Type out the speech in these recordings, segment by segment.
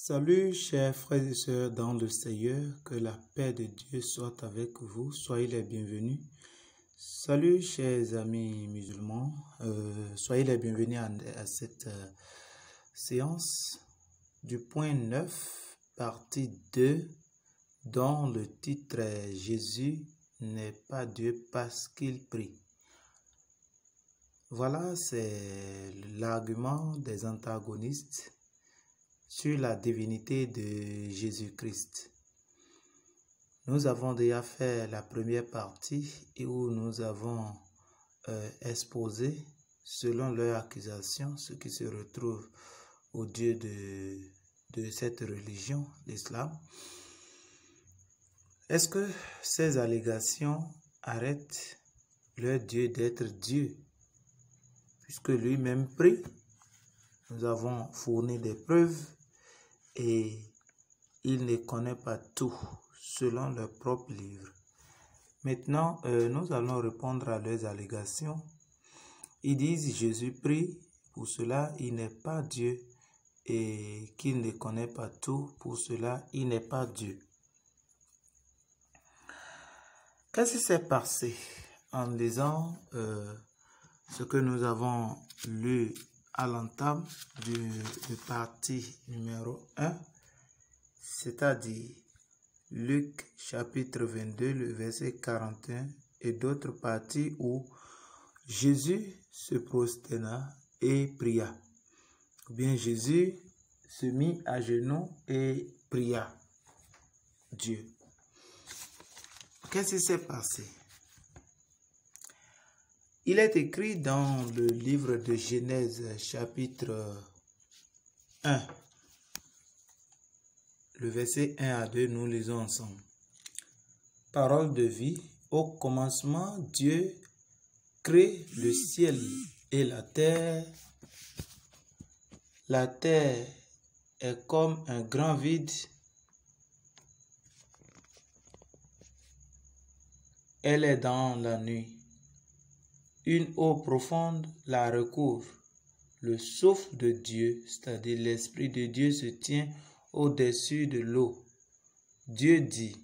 Salut chers frères et sœurs dans le Seigneur, que la paix de Dieu soit avec vous, soyez les bienvenus. Salut chers amis musulmans, soyez les bienvenus à cette séance du point 9, partie 2, dont le titre est « Jésus n'est pas Dieu parce qu'il prie ». Voilà, c'est l'argument des antagonistes sur la divinité de Jésus-Christ. Nous avons déjà fait la première partie où nous avons exposé, selon leur accusation, ce qui se retrouve au Dieu de cette religion, l'islam. Est-ce que ces allégations arrêtent leur Dieu d'être Dieu? Puisque lui-même prie, nous avons fourni des preuves et il ne connaît pas tout selon leur propre livre. Maintenant, nous allons répondre à leurs allégations. Ils disent Jésus prie, pour cela il n'est pas Dieu, et qu'il ne connaît pas tout, pour cela il n'est pas Dieu. Qu'est-ce qui s'est passé en lisant ce que nous avons lu à l'entame de partie numéro 1, c'est-à-dire Luc chapitre 22, le verset 41 et d'autres parties où Jésus se prosterna et pria. Ou bien Jésus se mit à genoux et pria Dieu. Qu'est-ce qui s'est passé? Il est écrit dans le livre de Genèse chapitre 1, le verset 1 à 2, nous lisons ensemble. Parole de vie, au commencement, Dieu crée le ciel et la terre. La terre est comme un grand vide. Elle est dans la nuit. Une eau profonde la recouvre. Le souffle de Dieu, c'est-à-dire l'Esprit de Dieu, se tient au-dessus de l'eau. Dieu dit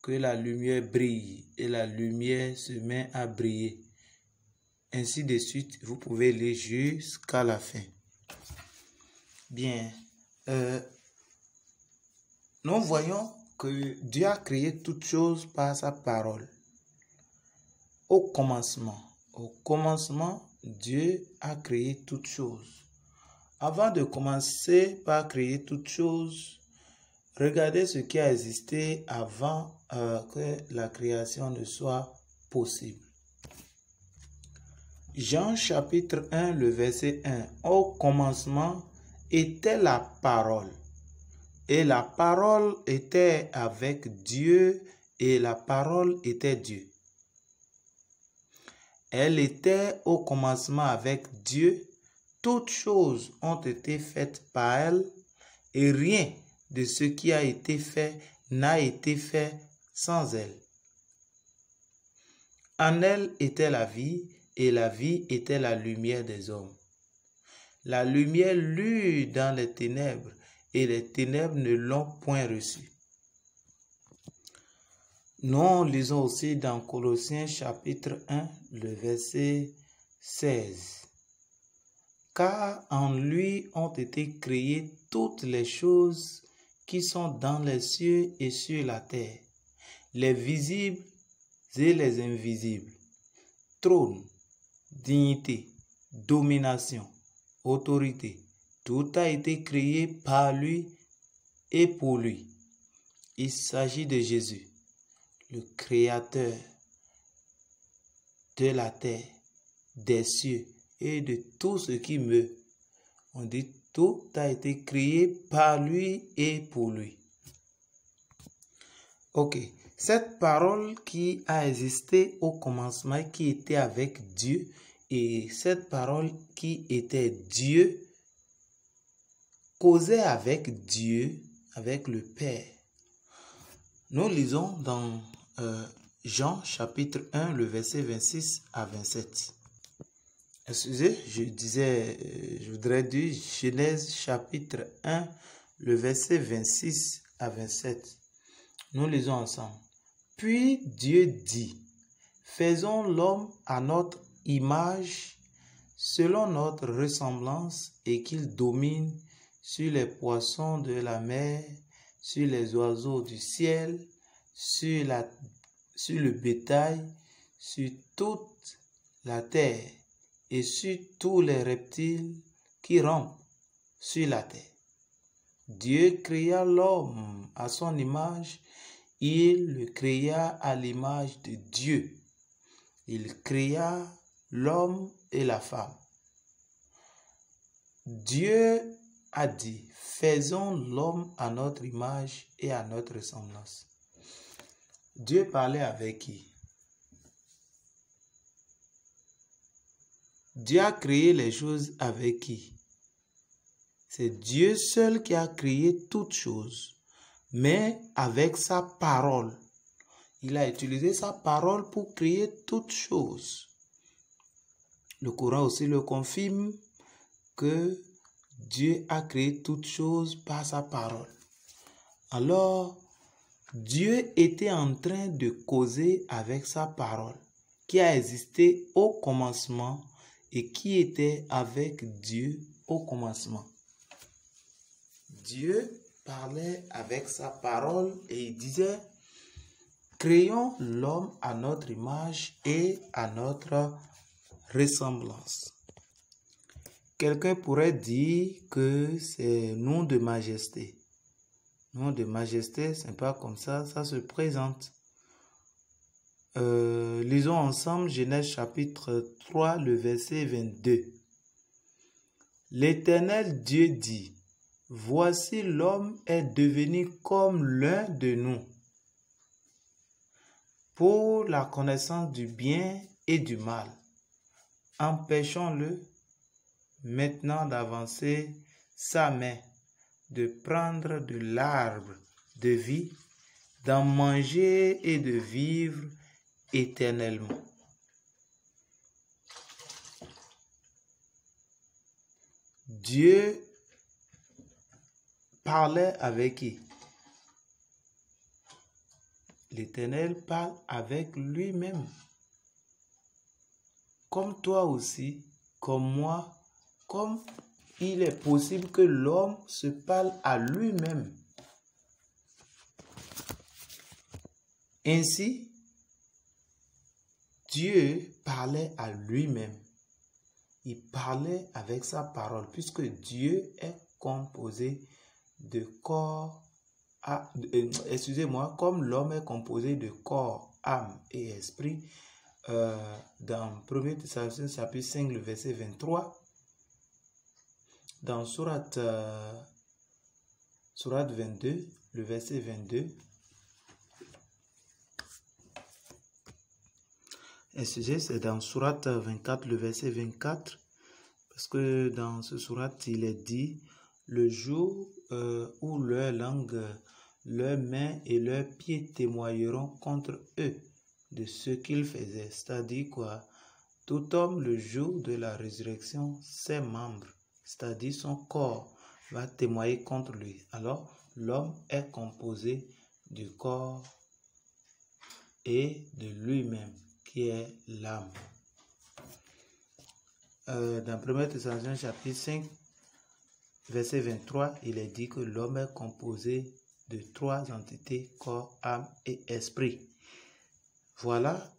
que la lumière brille et la lumière se met à briller. Ainsi de suite, vous pouvez lire jusqu'à la fin. Bien, nous voyons que Dieu a créé toutes choses par sa parole. Au commencement, Dieu a créé toutes choses. Avant de commencer par créer toutes choses, regardez ce qui a existé avant que la création ne soit possible. Jean chapitre 1, le verset 1. Au commencement était la parole. Et la parole était avec Dieu et la parole était Dieu. Elle était au commencement avec Dieu. Toutes choses ont été faites par elle et rien de ce qui a été fait n'a été fait sans elle. En elle était la vie et la vie était la lumière des hommes. La lumière lut dans les ténèbres et les ténèbres ne l'ont point reçue. Nous lisons aussi dans Colossiens chapitre 1, le verset 16. Car en lui ont été créées toutes les choses qui sont dans les cieux et sur la terre, les visibles et les invisibles, trône, dignité, domination, autorité. Tout a été créé par lui et pour lui. Il s'agit de Jésus, le créateur de la terre, des cieux et de tout ce qui meurt. On dit tout a été créé par lui et pour lui. Ok, cette parole qui a existé au commencement, qui était avec Dieu, et cette parole qui était Dieu, causait avec Dieu, avec le Père. Nous lisons dans Jean chapitre 1, le verset 26 à 27. Excusez, je voudrais dire Genèse chapitre 1, le verset 26 à 27. Nous lisons ensemble. Puis Dieu dit, faisons l'homme à notre image, selon notre ressemblance, et qu'il domine sur les poissons de la mer, sur les oiseaux du ciel, sur le bétail, sur toute la terre et sur tous les reptiles qui rampent sur la terre. Dieu créa l'homme à son image, il le créa à l'image de Dieu. Il créa l'homme et la femme. Dieu a dit, faisons l'homme à notre image et à notre ressemblance. Dieu parlait avec qui? Dieu a créé les choses avec qui? C'est Dieu seul qui a créé toutes choses, mais avec sa parole. Il a utilisé sa parole pour créer toutes choses. Le Coran aussi le confirme que Dieu a créé toutes choses par sa parole. Alors, Dieu était en train de causer avec sa parole, qui a existé au commencement et qui était avec Dieu au commencement. Dieu parlait avec sa parole et il disait, créons l'homme à notre image et à notre ressemblance. Quelqu'un pourrait dire que c'est nom de majesté. Nom de majesté, ce n'est pas comme ça se présente. Lisons ensemble Genèse chapitre 3, le verset 22. L'Éternel Dieu dit, voici l'homme est devenu comme l'un de nous, pour la connaissance du bien et du mal. Empêchons-le maintenant d'avancer sa main, de prendre de l'arbre de vie, d'en manger et de vivre éternellement. Dieu parlait avec qui? L'Éternel parle avec lui-même. Comme toi aussi, comme moi, comme il est possible que l'homme se parle à lui-même. Ainsi, Dieu parlait à lui-même. Il parlait avec sa parole, puisque Dieu est composé de corps, comme l'homme est composé de corps, âme et esprit, dans 1 Thessaloniciens chapitre 5, le verset 23, dans Sourate 22, le verset 22, c'est dans Sourate 24, le verset 24, parce que dans ce sourate, il est dit, le jour où leur langue, leurs mains et leurs pieds témoigneront contre eux de ce qu'ils faisaient. C'est-à-dire quoi? Tout homme, le jour de la résurrection, ses membres, c'est-à-dire son corps, va témoigner contre lui. Alors, l'homme est composé du corps et de lui-même, qui est l'âme. Dans 1 Thessaloniciens chapitre 5, verset 23, il est dit que l'homme est composé de 3 entités, corps, âme et esprit. Voilà,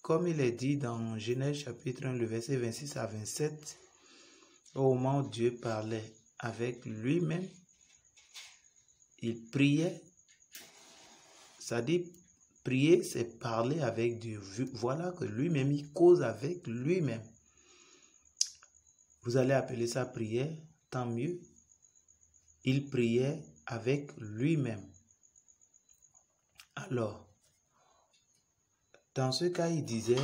comme il est dit dans Genèse chapitre 1, le verset 26 à 27, au moment où Dieu parlait avec lui-même, il priait. C'est-à-dire, prier, c'est parler avec Dieu. Voilà que lui-même, il cause avec lui-même. Vous allez appeler ça prière, tant mieux. Il priait avec lui-même. Alors, dans ce cas, il disait,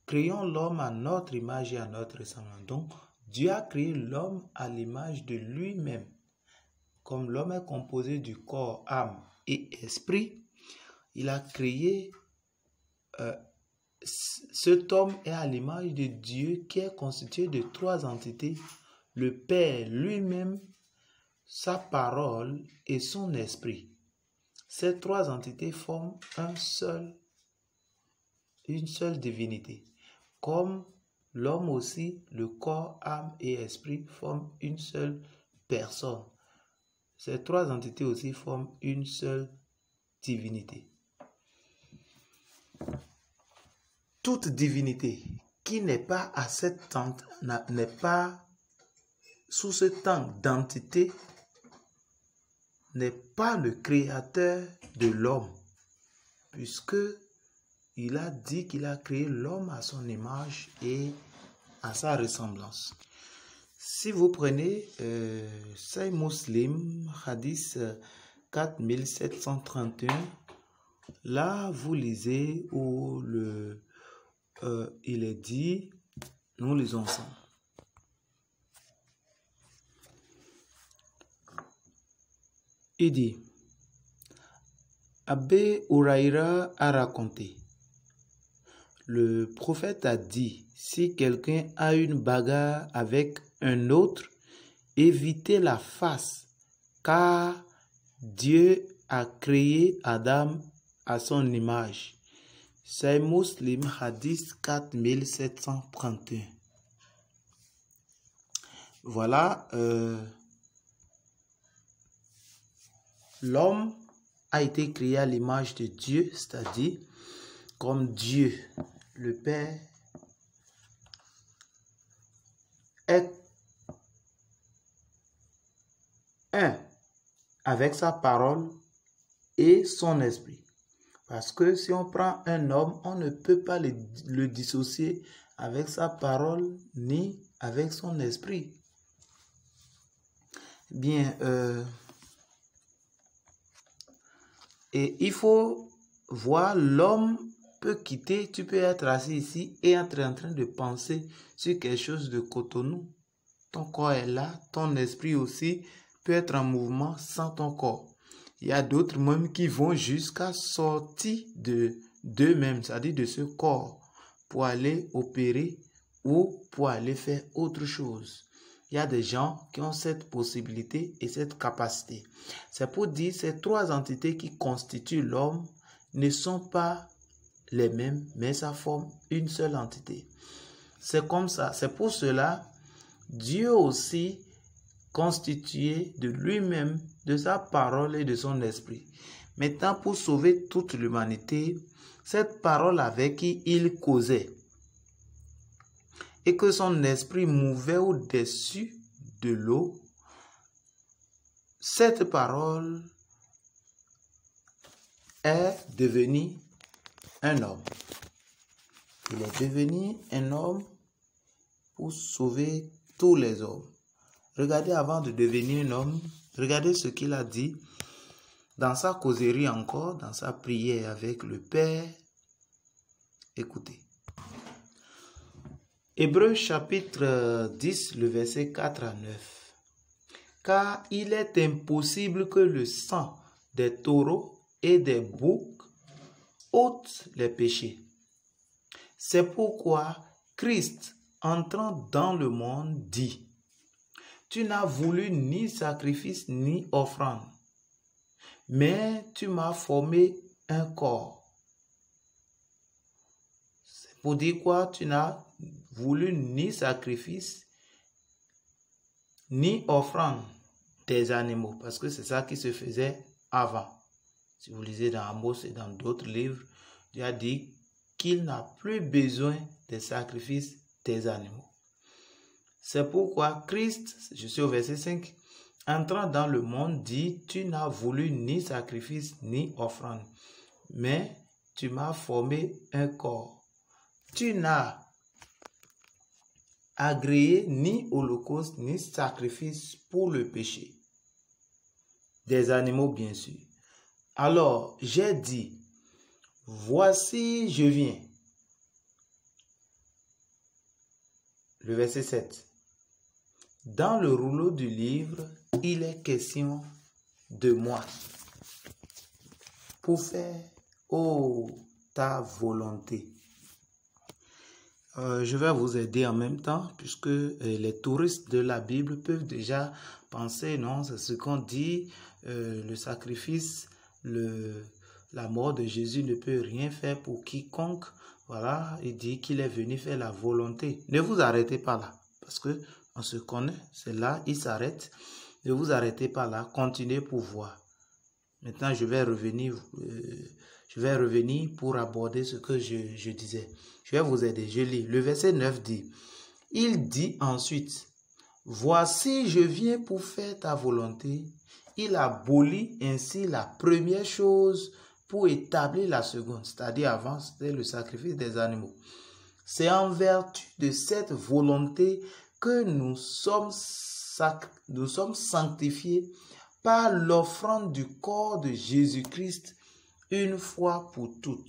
créons l'homme à notre image et à notre ressemblance. Donc, Dieu a créé l'homme à l'image de lui-même. Comme l'homme est composé du corps, âme et esprit, il a créé, cet homme est à l'image de Dieu qui est constitué de 3 entités, le Père lui-même, sa parole et son esprit. Ces trois entités forment une seule divinité. Comme l'homme aussi, le corps, âme et esprit forment une seule personne. Ces trois entités aussi forment une seule divinité. Toute divinité qui n'est pas à cette tente, n'est pas sous ce temps d'entité, n'est pas le créateur de l'homme, puisque il a dit qu'il a créé l'homme à son image et à sa ressemblance. Si vous prenez Sahih Muslim, hadith 4731, là vous lisez où il est dit, nous lisons ensemble. Il dit, Abu Huraïra a raconté, le prophète a dit, si quelqu'un a une bagarre avec un autre, évitez la face, car Dieu a créé Adam à son image. C'est Muslim Hadith 4731. Voilà, l'homme a été créé à l'image de Dieu, c'est-à-dire comme Dieu, le Père, est un avec sa parole et son esprit. Parce que si on prend un homme, on ne peut pas le dissocier avec sa parole ni avec son esprit. Bien, et il faut voir, l'homme peut quitter, tu peux être assis ici et être en train de penser sur quelque chose de cotonou. Ton corps est là, ton esprit aussi peut être en mouvement sans ton corps. Il y a d'autres même qui vont jusqu'à sortir d'eux-mêmes, c'est-à-dire de ce corps, pour aller opérer ou pour aller faire autre chose. Il y a des gens qui ont cette possibilité et cette capacité. C'est pour dire que ces trois entités qui constituent l'homme ne sont pas les mêmes, mais ça forme une seule entité. C'est comme ça. C'est pour cela, Dieu aussi constitué de lui-même, de sa parole et de son esprit. Maintenant, pour sauver toute l'humanité, cette parole avec qui il causait et que son esprit mouvait au-dessus de l'eau, cette parole est devenue un homme. Il est devenu un homme pour sauver tous les hommes. Regardez, avant de devenir un homme, regardez ce qu'il a dit dans sa causerie encore, dans sa prière avec le Père. Écoutez. Hébreux chapitre 10, le verset 4 à 9. Car il est impossible que le sang des taureaux et des boucs ôte les péchés. C'est pourquoi Christ, entrant dans le monde, dit, tu n'as voulu ni sacrifice ni offrande, mais tu m'as formé un corps. C'est pour dire quoi? Tu n'as voulu ni sacrifice ni offrande des animaux, parce que c'est ça qui se faisait avant. Si vous lisez dans Amos et dans d'autres livres, Dieu a dit qu'il n'a plus besoin des sacrifices des animaux. C'est pourquoi Christ, je suis au verset 5, entrant dans le monde, dit, tu n'as voulu ni sacrifice ni offrande, mais tu m'as formé un corps. Tu n'as agréé ni holocauste ni sacrifice pour le péché. Des animaux, bien sûr. Alors, j'ai dit, voici, je viens. Le verset 7. Dans le rouleau du livre, il est question de moi pour faire, ta volonté. Je vais vous aider en même temps, puisque les touristes de la Bible peuvent déjà penser, non, c'est ce qu'on dit, le sacrifice, la mort de Jésus ne peut rien faire pour quiconque. Voilà, il dit qu'il est venu faire la volonté. Ne vous arrêtez pas là, parce que on se connaît, c'est là, il s'arrête. Ne vous arrêtez pas là, continuez pour voir. Maintenant, je vais revenir pour aborder ce que je disais. Je vais vous aider, je lis. Le verset 9 dit, il dit ensuite, voici, je viens pour faire ta volonté. Il abolit ainsi la première chose pour établir la seconde, c'est-à-dire avant, c'était le sacrifice des animaux. C'est en vertu de cette volonté que nous sommes sanctifiés par l'offrande du corps de Jésus-Christ une fois pour toutes.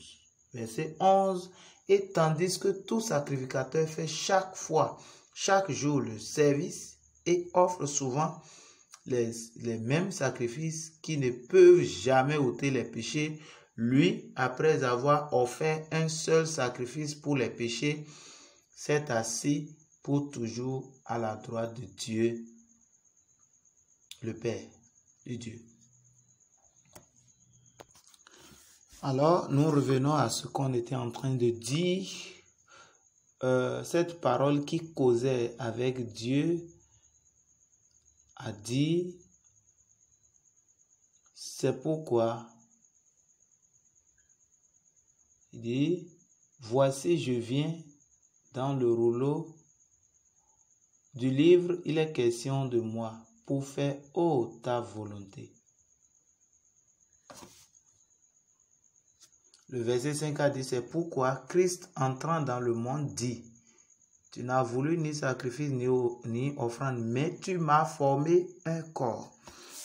Verset 11. Et tandis que tout sacrificateur fait chaque fois, chaque jour le service et offre souvent les mêmes sacrifices qui ne peuvent jamais ôter les péchés, lui, après avoir offert un seul sacrifice pour les péchés, s'est assis pour toujours à la droite de Dieu, le Père de Dieu. Alors, nous revenons à ce qu'on était en train de dire. Cette parole qui causait avec Dieu a dit, c'est pourquoi il dit, voici je viens dans le rouleau du livre, il est question de moi pour faire ta volonté. Le verset 5 a dit, c'est pourquoi Christ entrant dans le monde dit, tu n'as voulu ni sacrifice ni offrande, mais tu m'as formé un corps.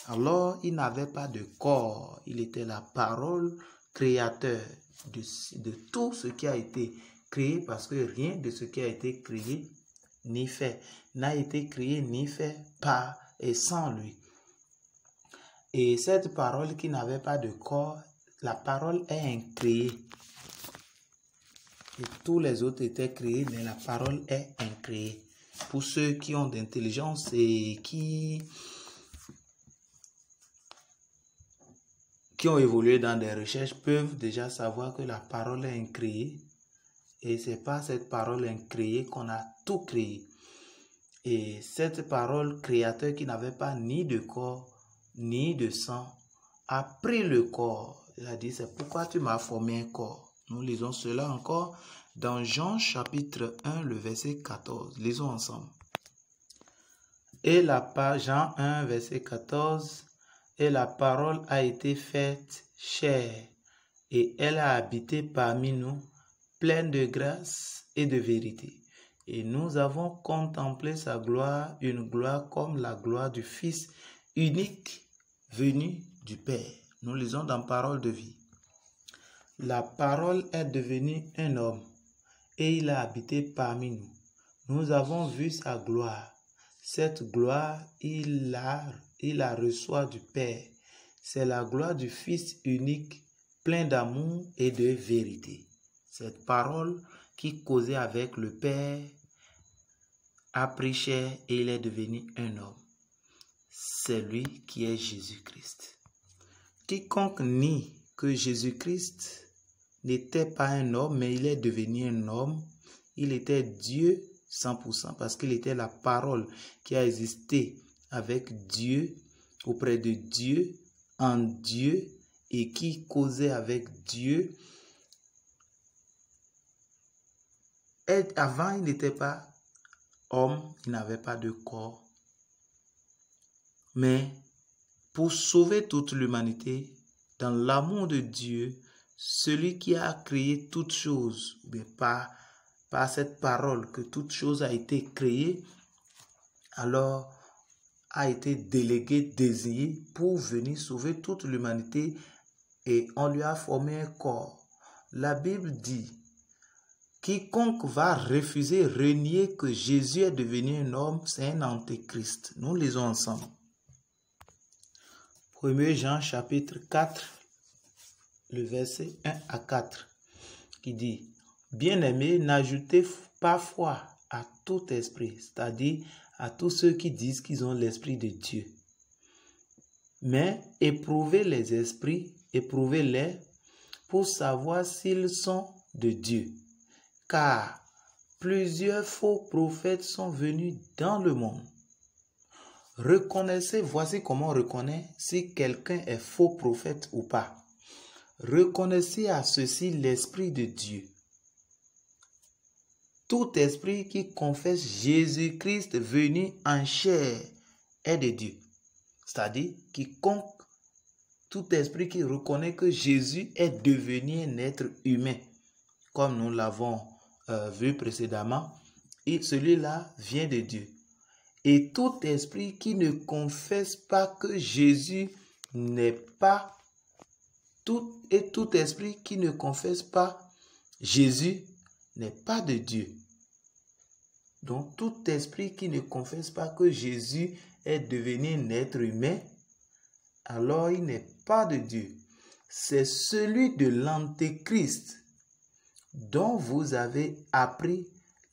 Alors, il n'avait pas de corps, il était la parole créateur de tout ce qui a été créé, parce que rien de ce qui a été créé ni fait n'a été créé ni fait par et sans lui. Et cette parole qui n'avait pas de corps, la parole est incréée. Et tous les autres étaient créés, mais la parole est incréée. Pour ceux qui ont d'intelligence et qui ont évolué dans des recherches peuvent déjà savoir que la parole est incréée. Et c'est par cette parole incréée qu'on a tout créé. Et cette parole créateur qui n'avait pas ni de corps, ni de sang, a pris le corps. Il a dit, c'est pourquoi tu m'as formé un corps. Nous lisons cela encore dans Jean chapitre 1, le verset 14. Lisons ensemble. Et Jean 1, verset 14, et la parole a été faite chair, et elle a habité parmi nous, pleine de grâce et de vérité. Et nous avons contemplé sa gloire, une gloire comme la gloire du Fils unique venu du Père. Nous lisons dans Parole de vie. La parole est devenue un homme et il a habité parmi nous. Nous avons vu sa gloire. Cette gloire, il la reçoit du Père. C'est la gloire du Fils unique, plein d'amour et de vérité. Cette parole qui causait avec le Père a pris chair et il est devenu un homme. C'est lui qui est Jésus-Christ. Quiconque nie que Jésus-Christ n'était pas un homme, mais il est devenu un homme, il était Dieu 100%, parce qu'il était la parole qui a existé avec Dieu, auprès de Dieu, en Dieu, et qui causait avec Dieu. Et avant, il n'était pas homme, il n'avait pas de corps. Mais pour sauver toute l'humanité, dans l'amour de Dieu, celui qui a créé toutes choses, mais par cette parole que toute chose a été créée, alors a été délégué, désigné pour venir sauver toute l'humanité et on lui a formé un corps. La Bible dit, quiconque va refuser, renier que Jésus est devenu un homme, c'est un antéchrist. Nous lisons ensemble. 1 Jean chapitre 4, le verset 1 à 4, qui dit, bien-aimés, n'ajoutez parfois à tout esprit, c'est-à-dire à tous ceux qui disent qu'ils ont l'esprit de Dieu. Mais éprouvez les esprits, éprouvez-les pour savoir s'ils sont de Dieu. Car plusieurs faux prophètes sont venus dans le monde. Reconnaissez, voici comment on reconnaît si quelqu'un est faux prophète ou pas. Reconnaissez à ceci l'Esprit de Dieu. Tout esprit qui confesse Jésus-Christ venu en chair est de Dieu. C'est-à-dire, quiconque, tout esprit qui reconnaît que Jésus est devenu un être humain, comme nous l'avons vu précédemment, et celui-là vient de Dieu. Et tout esprit qui ne confesse pas que Jésus n'est pas, tout esprit qui ne confesse pas Jésus n'est pas de Dieu. Donc tout esprit qui ne confesse pas que Jésus est devenu un être humain, alors il n'est pas de Dieu. C'est celui de l'Antéchrist dont vous avez appris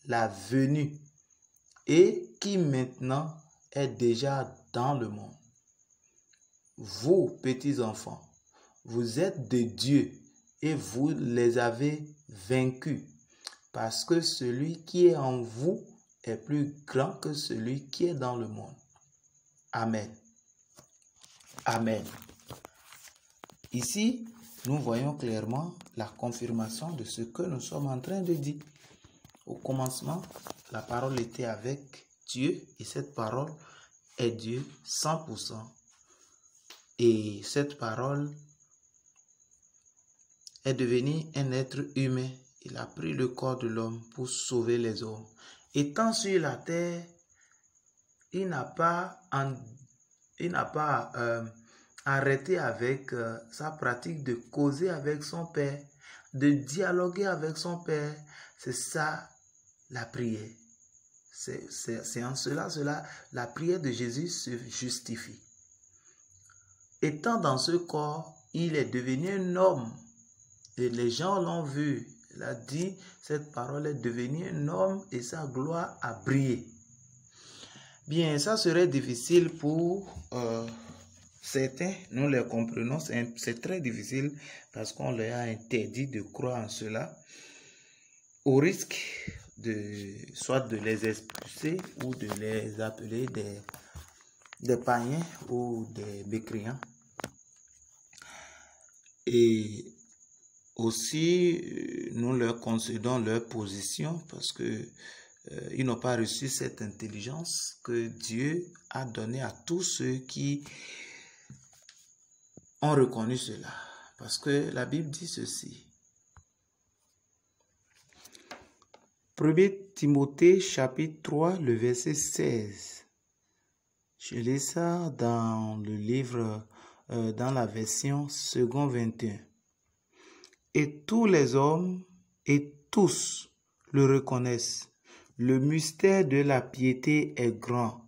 la venue et qui maintenant est déjà dans le monde. Vous, petits enfants, vous êtes de Dieu et vous les avez vaincus, parce que celui qui est en vous est plus grand que celui qui est dans le monde. Amen. Amen. Ici, nous voyons clairement la confirmation de ce que nous sommes en train de dire. Au commencement, la parole était avec Dieu et cette parole est Dieu 100%. Et cette parole est devenue un être humain. Il a pris le corps de l'homme pour sauver les hommes. Étant sur la terre, il n'a pas arrêté avec sa pratique de causer avec son Père, de dialoguer avec son Père. C'est ça la prière. C'est en cela, la prière de Jésus se justifie. Étant dans ce corps, il est devenu un homme. Et les gens l'ont vu. Il a dit, cette parole est devenue un homme et sa gloire a brillé. Bien, ça serait difficile pour certains, nous les comprenons, c'est très difficile parce qu'on leur a interdit de croire en cela, au risque soit de les expulser ou de les appeler des païens ou des mécréants. Et aussi, nous leur concédons leur position parce que ils n'ont pas reçu cette intelligence que Dieu a donnée à tous ceux qui ont reconnu cela. Parce que la Bible dit ceci. 1 Timothée chapitre 3, le verset 16. Je lis ça dans le livre, dans la version second 21. Et tous les hommes et tous le reconnaissent. Le mystère de la piété est grand.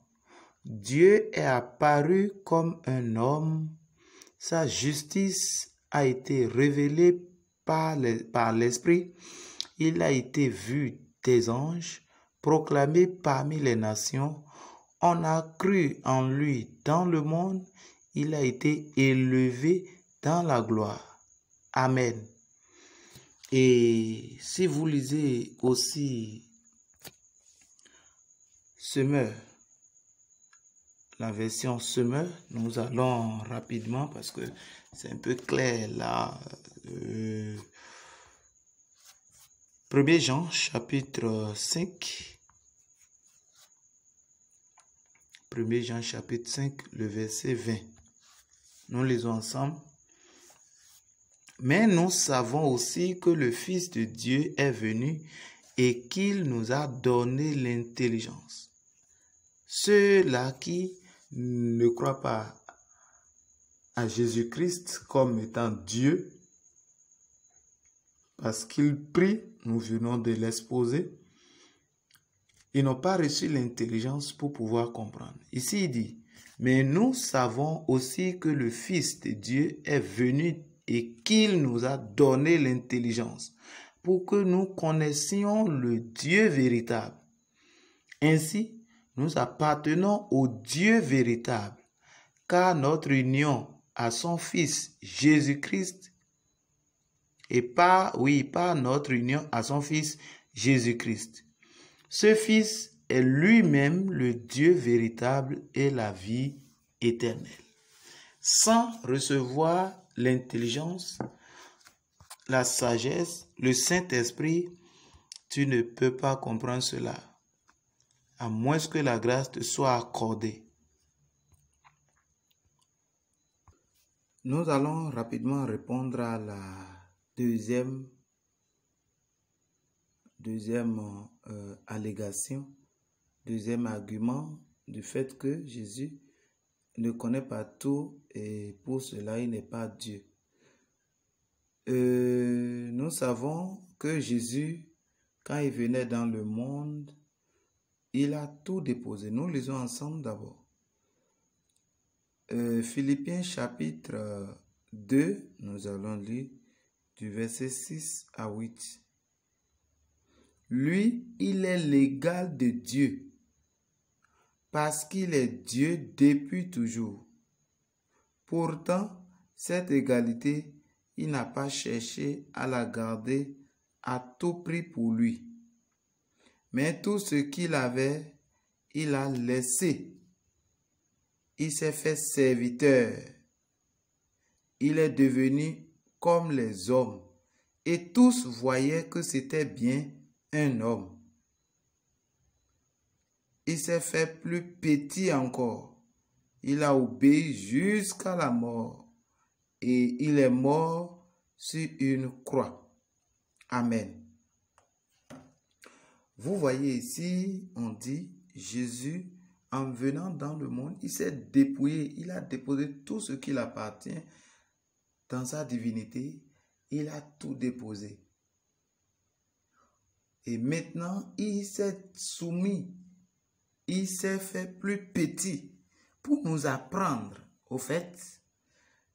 Dieu est apparu comme un homme. Sa justice a été révélée par l'Esprit. Il a été vu des anges, proclamé parmi les nations. On a cru en lui dans le monde. Il a été élevé dans la gloire. Amen. Et si vous lisez aussi Semeur, la version Semeur, nous allons rapidement parce que c'est un peu clair là. 1 Jean chapitre 5. 1 Jean chapitre 5, le verset 20. Nous lisons ensemble. Mais nous savons aussi que le Fils de Dieu est venu et qu'il nous a donné l'intelligence. Ceux-là qui ne croient pas à Jésus-Christ comme étant Dieu, parce qu'ils prient, nous venons de l'exposer, ils n'ont pas reçu l'intelligence pour pouvoir comprendre. Ici, il dit, mais nous savons aussi que le Fils de Dieu est venu et qu'il nous a donné l'intelligence. pour que nous connaissions le Dieu véritable. Ainsi, nous appartenons au Dieu véritable, car notre union à son Fils Jésus-Christ, par notre union à son Fils Jésus-Christ. Ce Fils est lui-même le Dieu véritable et la vie éternelle. Sans recevoir l'intelligence, la sagesse, le Saint-Esprit, tu ne peux pas comprendre cela, à moins que la grâce te soit accordée. Nous allons rapidement répondre à la deuxième allégation, deuxième argument du fait que Jésus ne connaît pas tout et pour cela il n'est pas Dieu. Nous savons que Jésus, quand il venait dans le monde, il a tout déposé. Nous lisons ensemble d'abord. Philippiens chapitre 2, nous allons lire du verset 6 à 8. Lui, il est l'égal de Dieu, parce qu'il est Dieu depuis toujours. Pourtant, cette égalité, il n'a pas cherché à la garder à tout prix pour lui. Mais tout ce qu'il avait, il a laissé. Il s'est fait serviteur. Il est devenu comme les hommes. Et tous voyaient que c'était bien un homme. Il s'est fait plus petit encore. Il a obéi jusqu'à la mort. Et il est mort sur une croix. Amen. Vous voyez ici, on dit, Jésus, en venant dans le monde, il s'est dépouillé, il a déposé tout ce qui appartient dans sa divinité, il a tout déposé. Et maintenant, il s'est soumis, il s'est fait plus petit pour nous apprendre, au fait,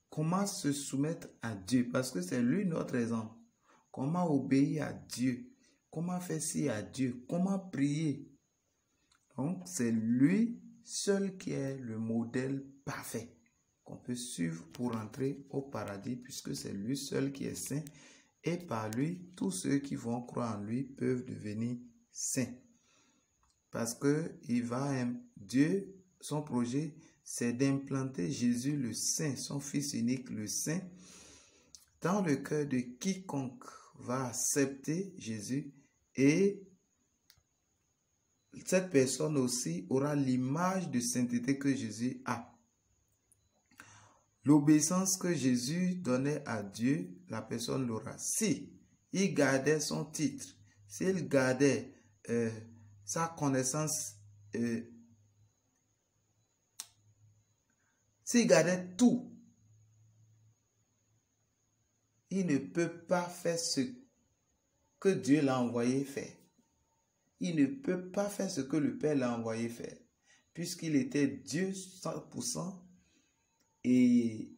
comment se soumettre à Dieu, parce que c'est lui notre exemple. Comment obéir à Dieu, comment faire ci à Dieu, comment prier. Donc, c'est lui seul qui est le modèle parfait qu'on peut suivre pour entrer au paradis, puisque c'est lui seul qui est saint. Et par lui, tous ceux qui vont croire en lui peuvent devenir saints. Parce que Dieu, son projet, c'est d'implanter Jésus le Saint, son Fils unique le Saint, dans le cœur de quiconque va accepter Jésus, et cette personne aussi aura l'image de sainteté que Jésus a. L'obéissance que Jésus donnait à Dieu, la personne l'aura. Si il gardait son titre, s'il gardait sa connaissance, s'il gardait tout, il ne peut pas faire ce que Dieu l'a envoyé faire. Il ne peut pas faire ce que le Père l'a envoyé faire, puisqu'il était Dieu 100%. Et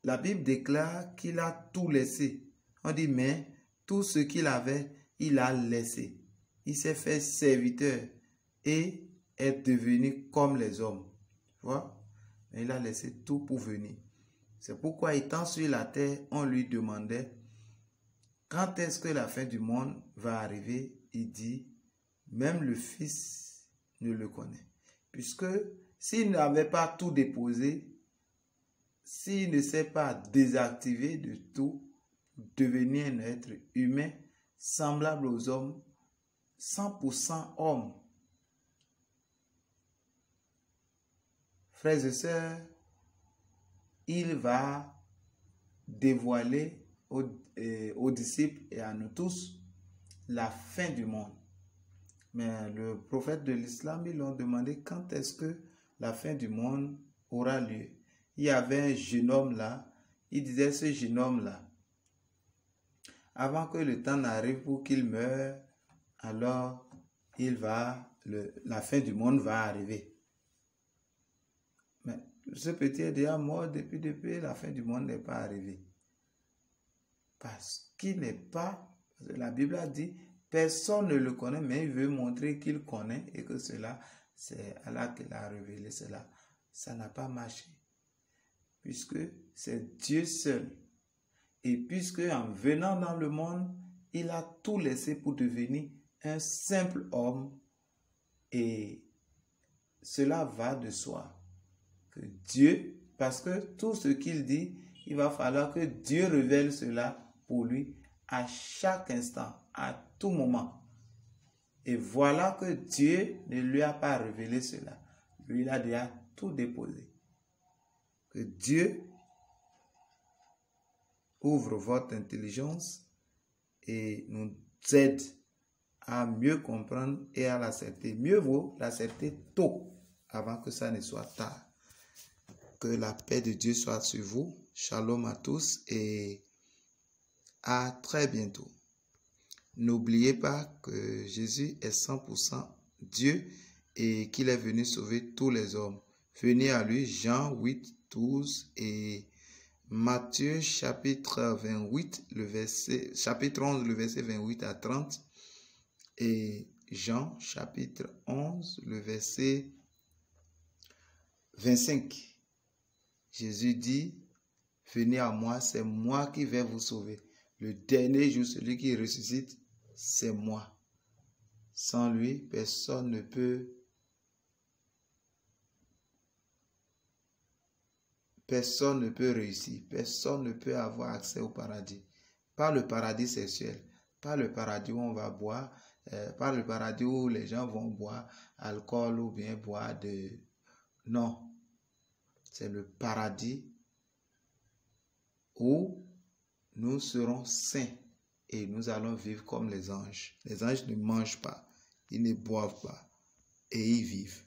la Bible déclare qu'il a tout laissé. On dit, mais tout ce qu'il avait, il a laissé. Il s'est fait serviteur et est devenu comme les hommes. Tu vois? Mais il a laissé tout pour venir. C'est pourquoi, étant sur la terre, on lui demandait, quand est-ce que la fin du monde va arriver? Il dit, même le Fils ne le connaît. Puisque s'il n'avait pas tout déposé, s'il ne s'est pas désactivé de tout, devenir un être humain semblable aux hommes, 100% homme. Frères et sœurs, il va dévoiler aux disciples et à nous tous la fin du monde. Mais le prophète de l'islam, ils l'ont demandé quand est-ce que la fin du monde aura lieu. Il y avait un jeune homme là, il disait ce jeune homme là, avant que le temps n'arrive pour qu'il meure, alors la fin du monde va arriver. Mais ce petit est déjà mort depuis la fin du monde n'est pas arrivée. Parce qu'il n'est pas La Bible a dit, personne ne le connaît, mais il veut montrer qu'il connaît et que cela, c'est Allah qui l'a révélé cela. Ça n'a pas marché. Puisque c'est Dieu seul. Et puisque en venant dans le monde, il a tout laissé pour devenir un simple homme. Et cela va de soi. Que Dieu, parce que tout ce qu'il dit, il va falloir que Dieu révèle cela pour lui à chaque instant, à tout moment. Et voilà que Dieu ne lui a pas révélé cela. Lui, il a déjà tout déposé. Que Dieu ouvre votre intelligence et nous aide à mieux comprendre et à l'accepter. Mieux vaut l'accepter tôt avant que ça ne soit tard. Que la paix de Dieu soit sur vous. Shalom à tous et à très bientôt. N'oubliez pas que Jésus est 100% Dieu et qu'il est venu sauver tous les hommes. Venez à lui, Jean 8, 12 et Matthieu chapitre 28, chapitre 11, le verset 28 à 30 et Jean chapitre 11, le verset 25. Jésus dit, venez à moi, c'est moi qui vais vous sauver. Le dernier jour, celui qui ressuscite, c'est moi. Sans lui, personne ne peut réussir. Personne ne peut avoir accès au paradis. Pas le paradis sexuel. Pas le paradis où on va boire. Pas le paradis où les gens vont boire alcool ou bien boire de... Non. C'est le paradis où nous serons saints et nous allons vivre comme les anges. Les anges ne mangent pas, ils ne boivent pas et ils vivent.